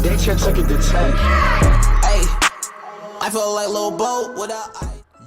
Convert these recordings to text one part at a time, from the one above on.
They can't take it to 10. Hey, I feel like Lil Bo without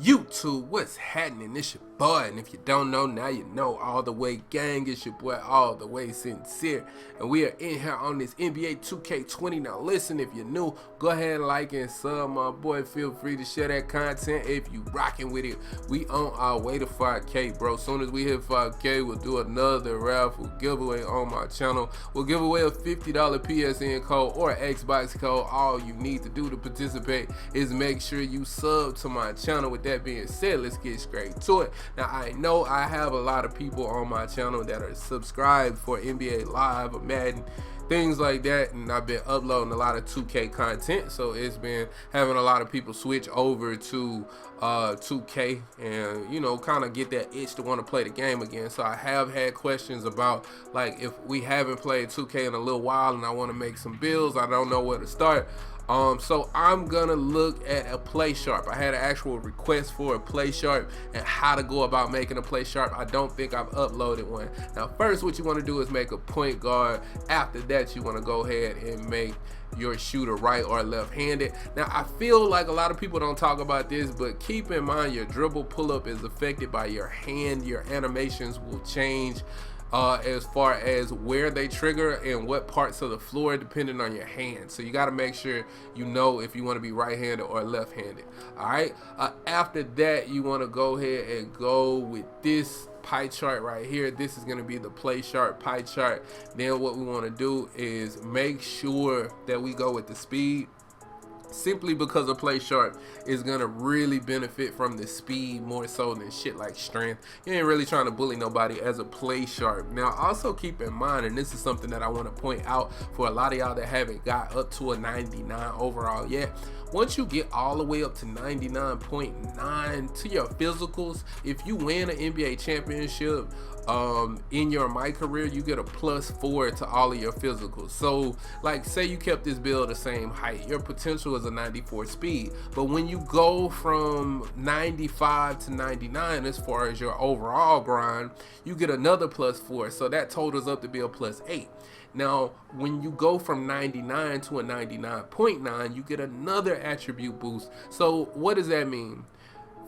YouTube, what's happening? It's your boy, and if you don't know, now you know. All the way gang, it's your boy All the Way Sincere, and we are in here on this NBA 2K20. Now listen, if you're new, go ahead and like and sub my boy. Feel free to share that content if you rocking with it. We on our way to 5K, bro. Soon as we hit 5K, we'll do another raffle giveaway on my channel. We'll give away a $50 PSN code or Xbox code. All you need to do to participate is make sure you sub to my channel. With that being said, let's get straight to it. Now, I know I have a lot of people on my channel that are subscribed for NBA Live or Madden, things like that, and I've been uploading a lot of 2K content, so it's been having a lot of people switch over to 2K and, you know, kind of get that itch to want to play the game again. So I have had questions about, like, if we haven't played 2K in a little while and I want to make some builds, I don't know where to start. So I'm gonna look at a Playsharp. I had an actual request for a Playsharp and how to go about making a Playsharp. I don't think I've uploaded one. Now, first, what you want to do is make a point guard. After that, you want to go ahead and make your shooter right or left-handed. Now, I feel like a lot of people don't talk about this, but keep in mind your dribble pull-up is affected by your hand. Your animations will change as far as where they trigger and what parts of the floor depending on your hand. So you got to make sure you know if you want to be right-handed or left-handed. All right, after that, you want to go ahead and go with this pie chart right here. This is going to be the Playsharp pie chart. Then what we want to do is make sure that we go with the speed, simply because a Playsharp is gonna really benefit from the speed more so than shit like strength. You ain't really trying to bully nobody as a Playsharp. Now, also keep in mind, and this is something that I want to point out for a lot of y'all that haven't got up to a 99 overall yet. Once you get all the way up to 99.9 to your physicals, if you win an NBA championship in your my career, you get a +4 to all of your physicals. So, like, say you kept this build the same height, your potential is a 94 speed, but when you go from 95 to 99 as far as your overall grind, you get another +4, so that totals up to be a +8. Now, when you go from 99 to a 99.9, you get another attribute boost. So what does that mean?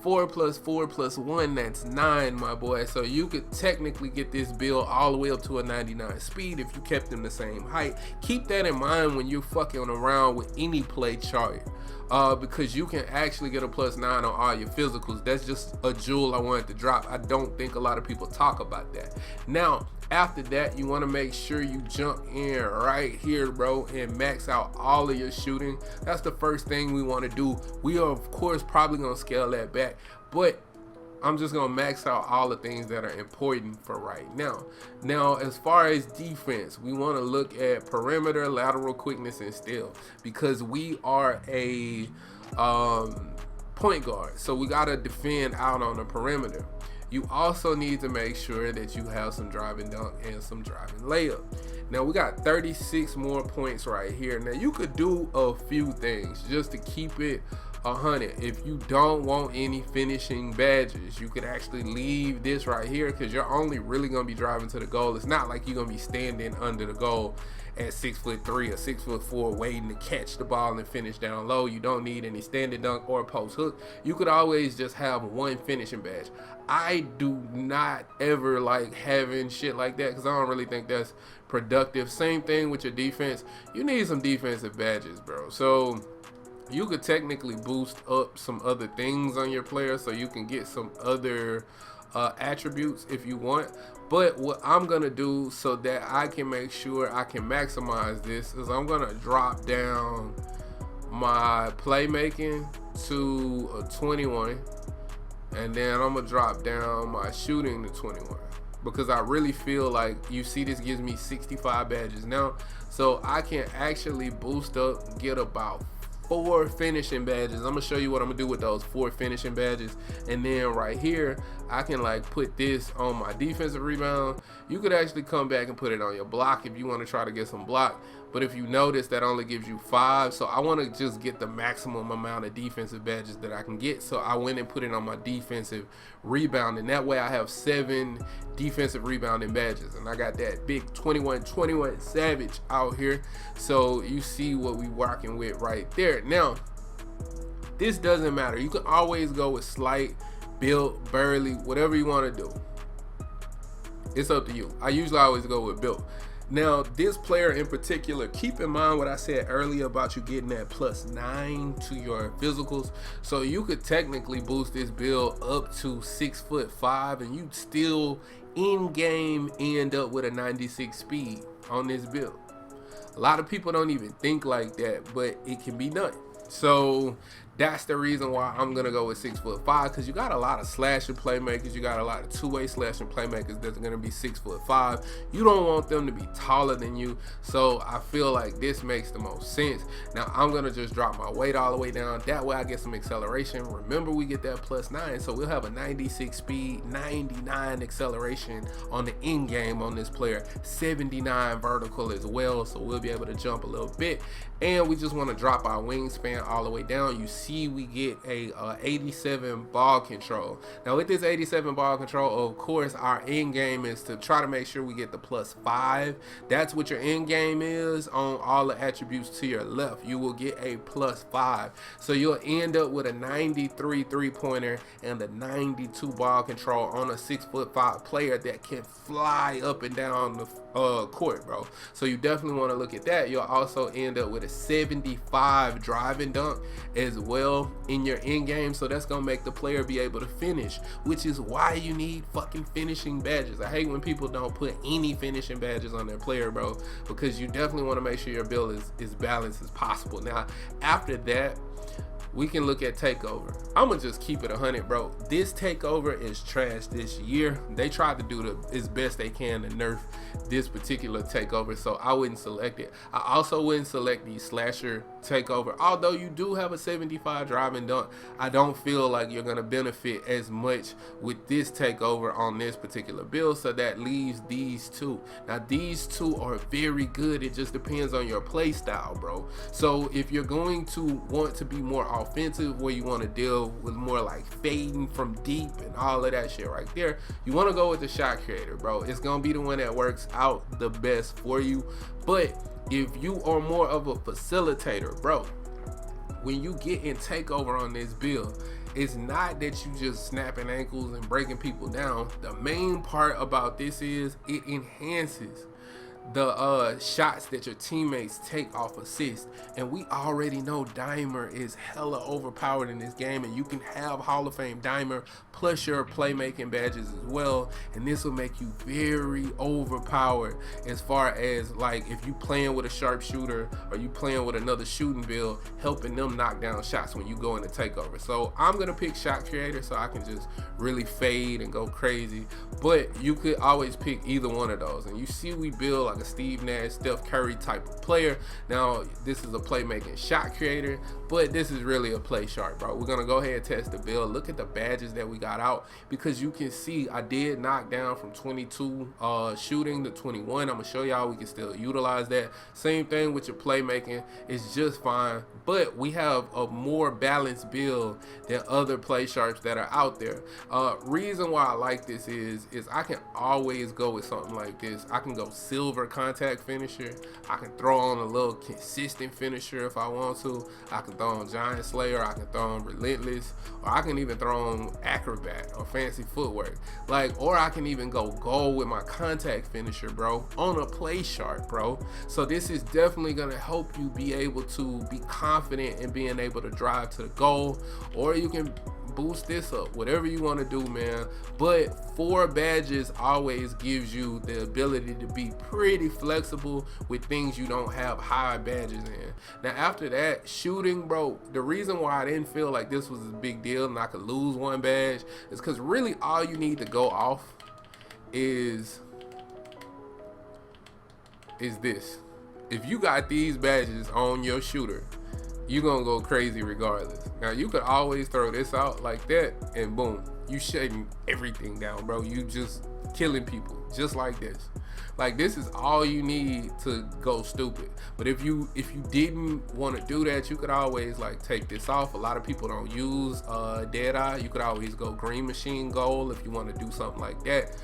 4 + 4 + 1, that's 9, my boy. So you could technically get this build all the way up to a 99 speed if you kept them the same height. Keep that in mind when you're fucking around with any play chart, because you can actually get a +9 on all your physicals. That's just a jewel I wanted to drop. I don't think a lot of people talk about that. Now, after that, you want to make sure you jump in right here, bro, and max out all of your shooting. That's the first thing we want to do. We are, of course, probably going to scale that back, but I'm just going to max out all the things that are important for right now. Now, as far as defense, we want to look at perimeter, lateral quickness, and steal, because we are a point guard. So we got to defend out on the perimeter. You also need to make sure that you have some driving dunk and some driving layup. Now, we got 36 more points right here. Now, you could do a few things just to keep it 100. If you don't want any finishing badges, you could actually leave this right here, because you're only really going to be driving to the goal. It's not like you're going to be standing under the goal at 6'3" or 6'4" waiting to catch the ball and finish down low. You don't need any standing dunk or post hook. You could always just have one finishing badge. I do not ever like having shit like that, because I don't really think that's productive. Same thing with your defense. You need some defensive badges, bro. So you could technically boost up some other things on your player so you can get some other attributes if you want. But what I'm gonna do so that I can make sure I can maximize this is I'm gonna drop down my playmaking to a 21, and then I'm gonna drop down my shooting to 21, because I really feel like, you see, this gives me 65 badges now, so I can actually boost up, get about 4 finishing badges. I'm gonna show you what I'm gonna do with those 4 finishing badges, and then right here I can like put this on my defensive rebound. You could actually come back and put it on your block if you want to try to get some block. But if you notice, that only gives you 5. So I want to just get the maximum amount of defensive badges that I can get. So I went and put it on my defensive rebound. And that way I have 7 defensive rebounding badges. And I got that big 21-21 Savage out here. So you see what we working with right there. Now, this doesn't matter. You can always go with slight, built, burly, whatever you want to do. It's up to you. I usually always go with built. Now, this player in particular, keep in mind what I said earlier about you getting that +9 to your physicals. So you could technically boost this build up to 6'5", and you'd still in game end up with a 96 speed on this build. A lot of people don't even think like that, but it can be done. So that's the reason why I'm gonna go with 6'5", because you got a lot of slashing playmakers, you got a lot of two-way slashing playmakers that's gonna be 6'5". You don't want them to be taller than you, so I feel like this makes the most sense. Now I'm gonna just drop my weight all the way down. That way I get some acceleration. Remember, we get that +9, so we'll have a 96 speed, 99 acceleration on the end game on this player, 79 vertical as well, so we'll be able to jump a little bit. And we just want to drop our wingspan all the way down. You see we get a 87 ball control. Now with this 87 ball control, of course our end game is to try to make sure we get the +5. That's what your end game is on all the attributes to your left. You will get a +5. So you'll end up with a 93 3-pointer and a 92 ball control on a 6'5" player that can fly up and down the court, bro. So you definitely want to look at that. You'll also end up with a 75 drive and dunk as well in your end game, so that's gonna make the player be able to finish, which is why you need fucking finishing badges. I hate when people don't put any finishing badges on their player, bro, because you definitely want to make sure your build is as balanced as possible. Now after that, we can look at takeover. I'm gonna just keep it 100, bro. This takeover is trash this year. They tried to do as best they can to nerf this particular takeover, so I wouldn't select it. I also wouldn't select the slasher takeover. Although you do have a 75 drive and dunk, I don't feel like you're gonna benefit as much with this takeover on this particular build, so that leaves these two. Now these two are very good. It just depends on your play style, bro. So if you're going to want to be more offensive, where you want to deal with more like fading from deep and all of that shit right there, you want to go with the shot creator, bro. It's gonna be the one that works out the best for you. But if you are more of a facilitator, bro, when you get in takeover on this build, it's not that you just snapping ankles and breaking people down. The main part about this is it enhances the shots that your teammates take off assist, and we already know Dimer is hella overpowered in this game, and you can have Hall of Fame Dimer plus your playmaking badges as well, and this will make you very overpowered as far as like if you playing with a sharpshooter or you playing with another shooting build, helping them knock down shots when you go into takeover. So I'm gonna pick shot creator so I can just really fade and go crazy, but you could always pick either one of those. And you see we build like a Steve Nash, Steph Curry type of player. Now this is a playmaking shot creator, but this is really a play sharp, bro. We're gonna go ahead and test the build. Look at the badges that we got out, because you can see I did knock down from 22 shooting to 21. I'm gonna show y'all we can still utilize that. Same thing with your playmaking, it's just fine, but we have a more balanced build than other play sharps that are out there. Reason why I like this is I can always go with something like this. I can go silver contact finisher, I can throw on a little consistent finisher if I want to, I can throw on Giant Slayer, I can throw on Relentless, or I can even throw on Acrobat or Fancy Footwork, like, or I can even go gold with my contact finisher, bro, on a play sharp, bro. So this is definitely gonna help you be able to be confident in being able to drive to the goal, or you can boost this up, whatever you want to do, man. But 4 badges always gives you the ability to be pretty flexible with things you don't have high badges in. Now after that, shooting, bro, the reason why I didn't feel like this was a big deal and I could lose 1 badge is because really all you need to go off is this. If you got these badges on your shooter, you're gonna go crazy regardless. Now you could always throw this out like that and boom, you shutting everything down, bro. You just killing people just like this. Like, this is all you need to go stupid. But if you didn't want to do that, you could always like take this off. A lot of people don't use Deadeye. You could always go Green Machine Goal if you want to do something like that.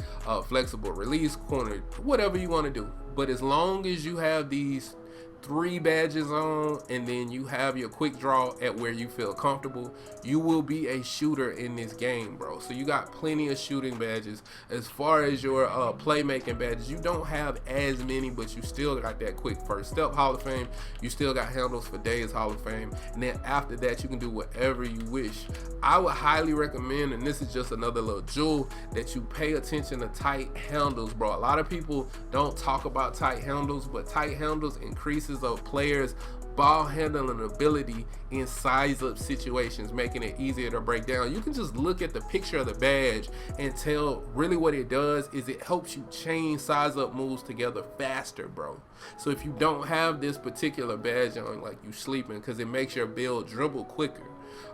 Flexible release corner, whatever you want to do. But as long as you have these 3 badges on, and then you have your quick draw at where you feel comfortable, you will be a shooter in this game, bro. So you got plenty of shooting badges. As far as your playmaking badges, you don't have as many, but you still got that quick first step Hall of Fame. You still got handles for days Hall of Fame, and then after that you can do whatever you wish. I would highly recommend, and this is just another little jewel, that you pay attention to tight handles, bro. A lot of people don't talk about tight handles, but tight handles increases of players' ball handling ability in size up situations, making it easier to break down. You can just look at the picture of the badge and tell really what it does is it helps you chain size up moves together faster, bro. So if you don't have this particular badge on, like, you sleeping, because it makes your build dribble quicker.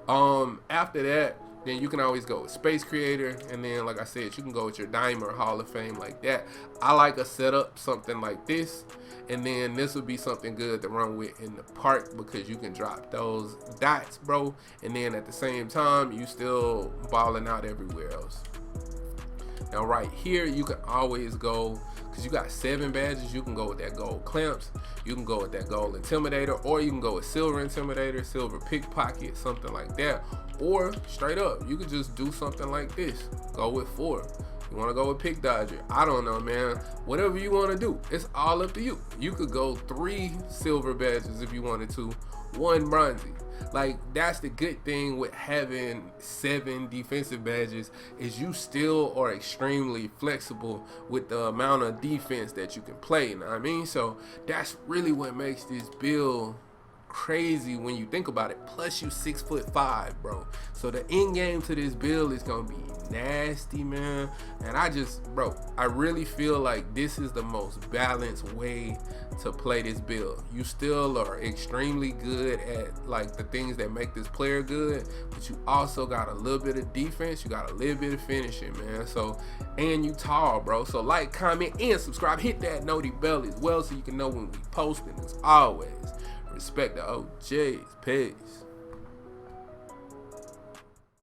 After that, then you can always go with Space Creator, and then like I said, you can go with your Dimer Hall of Fame like that. I like a setup something like this, and then this would be something good to run with in the park because you can drop those dots, bro, and then at the same time you still balling out everywhere else. Now right here you can always go, because you got 7 badges, you can go with that gold clamps, you can go with that gold intimidator, or you can go with silver intimidator, silver pickpocket, something like that. Or straight up, you could just do something like this. Go with 4. You want to go with pick dodger? I don't know, man. Whatever you want to do, it's all up to you. You could go 3 silver badges if you wanted to, 1 bronzy. Like, that's the good thing with having 7 defensive badges, is you still are extremely flexible with the amount of defense that you can play. You know what I mean? So that's really what makes this build crazy when you think about it. Plus you 6'5", bro. So the end game to this build is gonna be nasty, man. And I really feel like this is the most balanced way to play this build. You still are extremely good at like the things that make this player good, but you also got a little bit of defense, you got a little bit of finishing, man. So, and you tall, bro. So like, comment, and subscribe. Hit that noti bell as well so you can know when we post. And as always, respect the OGs. Peace.